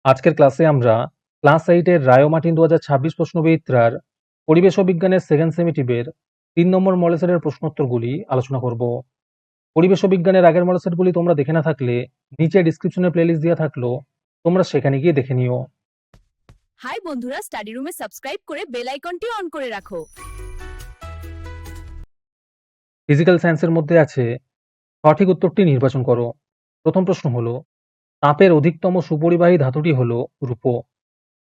আজকের ক্লাসে আমরা ক্লাস 8 এর রায় ও মার্টিন 2026 প্রশ্নবিচিত্রার পরিবেশ ও বিজ্ঞানের সেকেন্ড সেমিটিভের 3 নম্বর মডেল সেটের প্রশ্নোত্তরগুলি আলোচনা করব। পরিবেশ ও বিজ্ঞানের আগের মডেল সেটগুলি তোমরা দেখে না থাকলে নিচে ডিসক্রিপশনে প্লেলিস্ট দেওয়া থাকলো, তোমরা সেখানে গিয়ে দেখে নিও। হাই বন্ধুরা, স্টাডি রুমে সাবস্ক্রাইব করে বেল আইকনটি অন করে রাখো। ফিজিক্যাল সায়েন্সের মধ্যে আছে সঠিক উত্তরটি নির্বাচন করো। প্রথম প্রশ্ন হলো, তাপের অধিকতম সুপরিবাহী ধাতুটি হলো রূপো।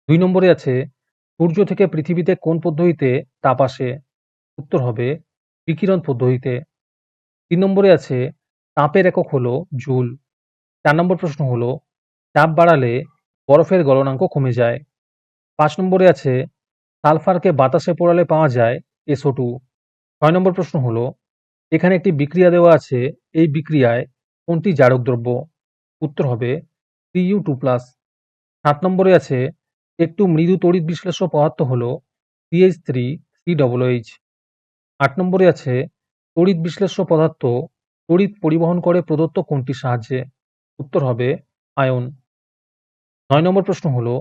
2 নম্বরে আছে, সূর্য থেকে পৃথিবীতে কোন পদ্ধতিতে তাপ আসে? উত্তর হবে বিকিরণ পদ্ধতিতে। 3 নম্বরে আছে, তাপের একক হলো জুল। 4 নম্বর প্রশ্ন হলো, চাপ বাড়ালে বরফের গলনাঙ্ক কমে যায়। 5 নম্বরে আছে, সালফারকে বাতাসে পোড়ালে পাওয়া যায় SO2। 6 নম্বর প্রশ্ন হলো, এখানে একটি বিক্রিয়া দেওয়া আছে, এই বিক্রিয়ায় কোনটি জারক দ্রব্য? উত্তর হবে Cu2+। 7 নম্বরে আছে, একটু মৃদু তড়িৎ বিশ্লেষ্য পদার্থ হলো CH3COOH। 8 নম্বরে আছে, তড়িৎ বিশ্লেষ্য পদার্থ তড়িৎ পরিবহন করে প্রদত্ত কোনটির সাহায্যে? উত্তর হবে আয়ন। 9 নম্বর প্রশ্ন হলো,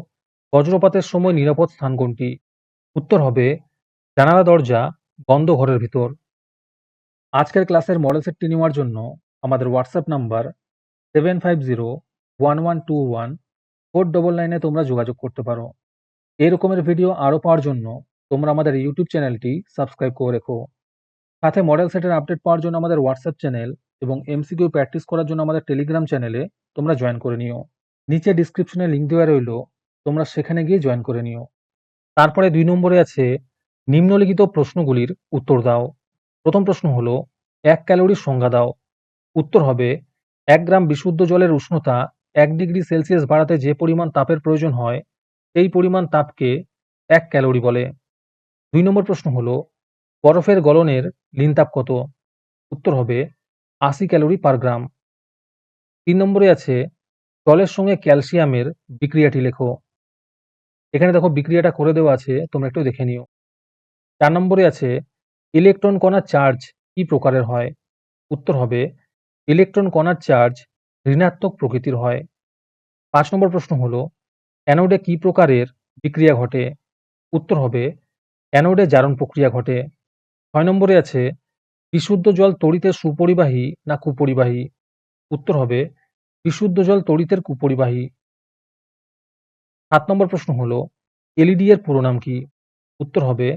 বজ্রপাতের সময় নিরাপদ স্থান কোনটি? উত্তর হবে জানালা দরজা বন্ধ ঘরের ভিতর। আজকের ক্লাসের মডেল সেটটি নেওয়ার জন্য আমাদের হোয়াটসঅ্যাপ নাম্বার 7501121499 তোমরা যোগাযোগ করতে পারো। এই রকমের ভিডিও আরও পাওয়ার জন্য তোমরা আমাদের ইউটিউব চ্যানেলটি সাবস্ক্রাইব করে রেখো। সাথে মডেল সেটের আপডেট পাওয়ার জন্য আমাদের হোয়াটসঅ্যাপ চ্যানেল এবং এমসিকিউ প্র্যাকটিস করার জন্য আমাদের টেলিগ্রাম চ্যানেলে তোমরা জয়েন করে নিও। নিচে ডিসক্রিপশনে লিঙ্ক দেওয়া রইল, তোমরা সেখানে গিয়ে জয়েন করে নিও। তারপরে 2 নম্বরে আছে, নিম্নলিখিত প্রশ্নগুলির উত্তর দাও। প্রথম প্রশ্ন হলো, 1 ক্যালোরির সংজ্ঞা দাও। উত্তর হবে 1 গ্রাম বিশুদ্ধ জলের উষ্ণতা 1 ডিগ্রি সেলসিয়াস বাড়াতে যে পরিমাণ তাপের প্রয়োজন হয় এই পরিমাণ তাপকে 1 ক্যালোরি বলে। 2 নম্বর প্রশ্ন হলো, বরফের গলনের লিন তাপ কত? উত্তর হবে 80 ক্যালোরি পার গ্রাম। 3 নম্বরে আছে, জলের সঙ্গে ক্যালসিয়ামের বিক্রিয়াটি লেখো। এখানে দেখো বিক্রিয়াটা করে দেওয়া আছে, তোমরা একটু দেখে নিও। 4 নম্বরে আছে, ইলেকট্রন কণার চার্জ কি প্রকারের হয়? উত্তর হবে ইলেকট্রন কণার চার্জ ঋণাত্মক প্রকৃতির হয়। 5 নম্বর প্রশ্ন হলো, অ্যানোডে কি প্রকারের বিক্রিয়া ঘটে? উত্তর হবে অ্যানোডে জারণ প্রক্রিয়া ঘটে। 6 নম্বরে আছে, বিশুদ্ধ জল তড়িতের সুপরিবাহী না কুপরিবাহী? উত্তর হবে বিশুদ্ধ জল তড়িতের কুপরিবাহী। 7 নম্বর প্রশ্ন হলো, এলইডি এর পুরো নাম কি? উত্তর হবে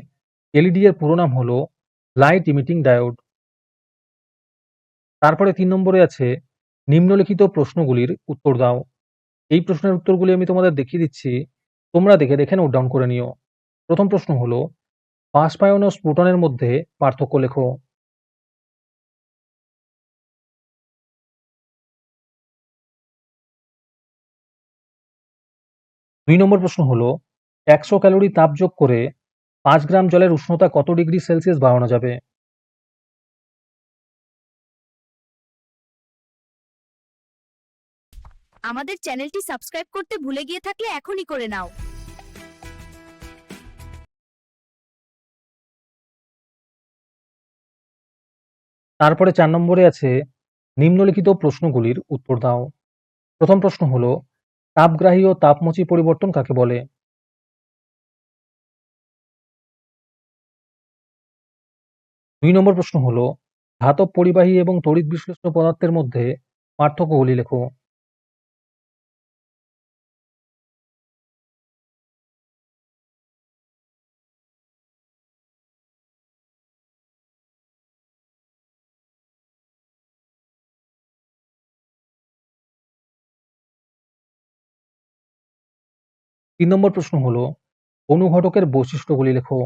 এলইডি এর পুরো নাম হলো লাইট ইমিটিং ডায়োড। তারপরে 3 নম্বরে আছে, নিম্নলিখিত প্রশ্নগুলির উত্তর দাও। এই প্রশ্নের উত্তরগুলি আমি তোমাদের দেখিয়ে দিচ্ছি, তোমরা দেখে দেখে নোট ডাউন করে নিও। প্রথম প্রশ্ন হলো, বাষ্পায়ন ও স্ফুটনের মধ্যে পার্থক্য লেখো। 2 নম্বর প্রশ্ন হলো, 100 ক্যালোরি তাপ যোগ করে 5 গ্রাম জলের উষ্ণতা কত ডিগ্রি সেলসিয়াস বাড়ানো যাবে? আমাদের চ্যানেলটি সাবস্ক্রাইব করতে ভুলে গিয়ে থাকলে এখনই করে নাও। তারপরে 4 নম্বরে আছে, নিম্নলিখিত প্রশ্নগুলির উত্তর দাও। প্রথম প্রশ্ন হলো, তাপগ্রাহী ও তাপমোচী পরিবর্তন কাকে বলে? 2 নম্বর প্রশ্ন হলো, ধাতব পরিবাহী এবং তড়িৎ বিশ্লেষ্য পদার্থের মধ্যে পার্থক্যগুলি লেখো। তিন নম্বর প্রশ্ন হলো, অনুঘটকের বৈশিষ্ট্যগুলি লেখো।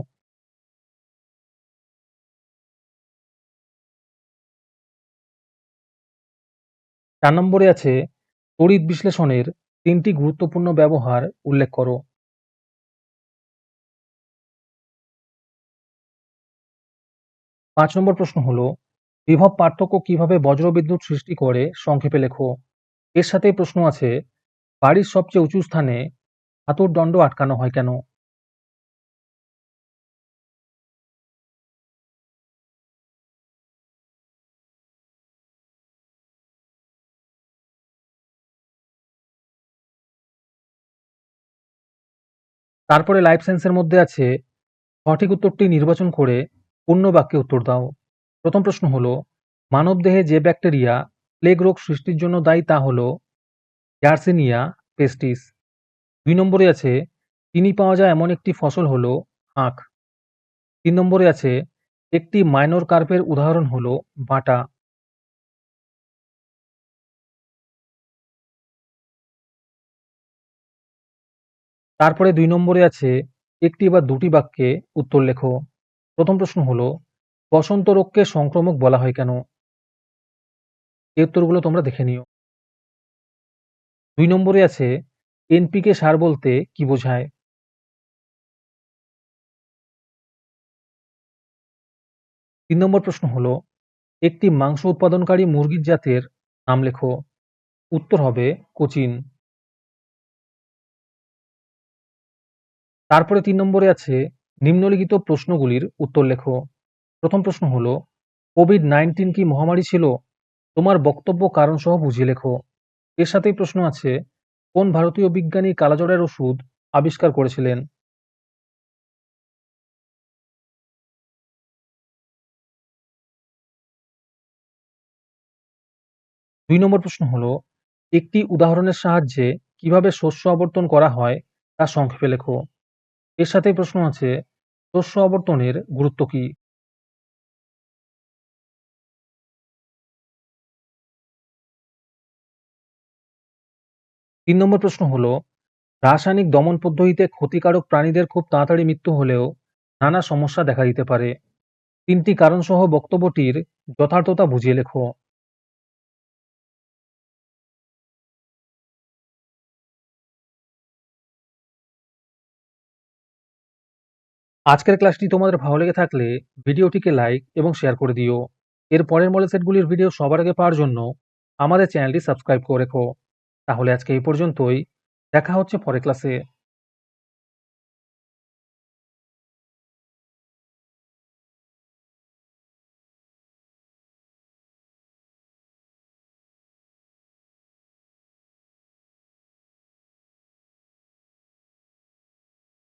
4 নম্বরে আছে, তড়িৎ বিশ্লেষণের 3টি গুরুত্বপূর্ণ ব্যবহার উল্লেখ করো। 5 নম্বর প্রশ্ন হলো, বিভব পার্থক্য কিভাবে বজ্রবিদ্যুৎ সৃষ্টি করে সংক্ষেপে লেখো। এর সাথেই প্রশ্ন আছে, বাড়ির সবচেয়ে উঁচু স্থানে ধাতুর দণ্ড আটকানো হয় কেন? তারপরে লাইফ সায়েন্সের মধ্যে আছে সঠিক উত্তরটি নির্বাচন করে পূর্ণ বাক্যে উত্তর দাও। প্রথম প্রশ্ন হলো, মানবদেহে যে ব্যাকটেরিয়া প্লেগ রোগ সৃষ্টির জন্য দায়ী তা হলো ইয়ারসিনিয়া পেস্টিস। ২ নম্বরে আছে চিনি পাওয়া যায় এমন একটি ফসল হলো আখ। ৩ নম্বরে আছে একটি মাইনর কার্পের উদাহরণ হলো বাটা। তারপরে ২ নম্বরে আছে একটি বা দুটি বাক্যে উত্তর লেখো। প্রথম প্রশ্ন হলো, বসন্ত রোগকে সংক্রমক বলা হয় কেন? এই উত্তরগুলো তোমরা দেখে নিও। ২ নম্বরে আছে এনপিকে সার বলতে কি বোঝায়? ৩ নম্বর প্রশ্ন হলো, একটি মাংস উৎপাদনকারী মুরগির জাতের নাম লেখো। উত্তর হবে কোচিন। তারপরে ৩ নম্বরে আছে নিম্নলিখিত প্রশ্নগুলির উত্তর লেখো। প্রথম প্রশ্ন হলো, কোভিড-19 কি মহামারী ছিল? তোমার বক্তব্য কারণ সহ বুঝিয়ে লেখো। এর সাথেই প্রশ্ন আছে, কোন ভারতীয় বিজ্ঞানী কালাজ্বরের ওষুধ আবিষ্কার করেছিলেন? ২ নম্বর প্রশ্ন হলো, একটি উদাহরণের সাহায্যে কিভাবে শস্য আবর্তন করা হয় তা সংক্ষেপে লেখো। এর সাথেই প্রশ্ন আছে, শস্য আবর্তনের গুরুত্ব কি? ৩ নম্বর প্রশ্ন হলো, রাসায়নিক দমন পদ্ধতিতে ক্ষতিকারক প্রাণীদের খুব তাড়াতাড়ি মৃত্যু হলেও নানা সমস্যা দেখা দিতে পারে। ৩টি কারণ সহ বক্তব্যটির যথার্থতা বুঝিয়ে লেখো। আজকের ক্লাসটি তোমাদের ভালো লেগে থাকলে ভিডিওটিকে লাইক এবং শেয়ার করে দিও। এর পরের মডেল সেটগুলির ভিডিও সবার আগে পাওয়ার জন্য আমাদের চ্যানেলটি সাবস্ক্রাইব করে রেখো। তাহলে আজকে এই পর্যন্তই। দেখা হচ্ছে পরের ক্লাসে।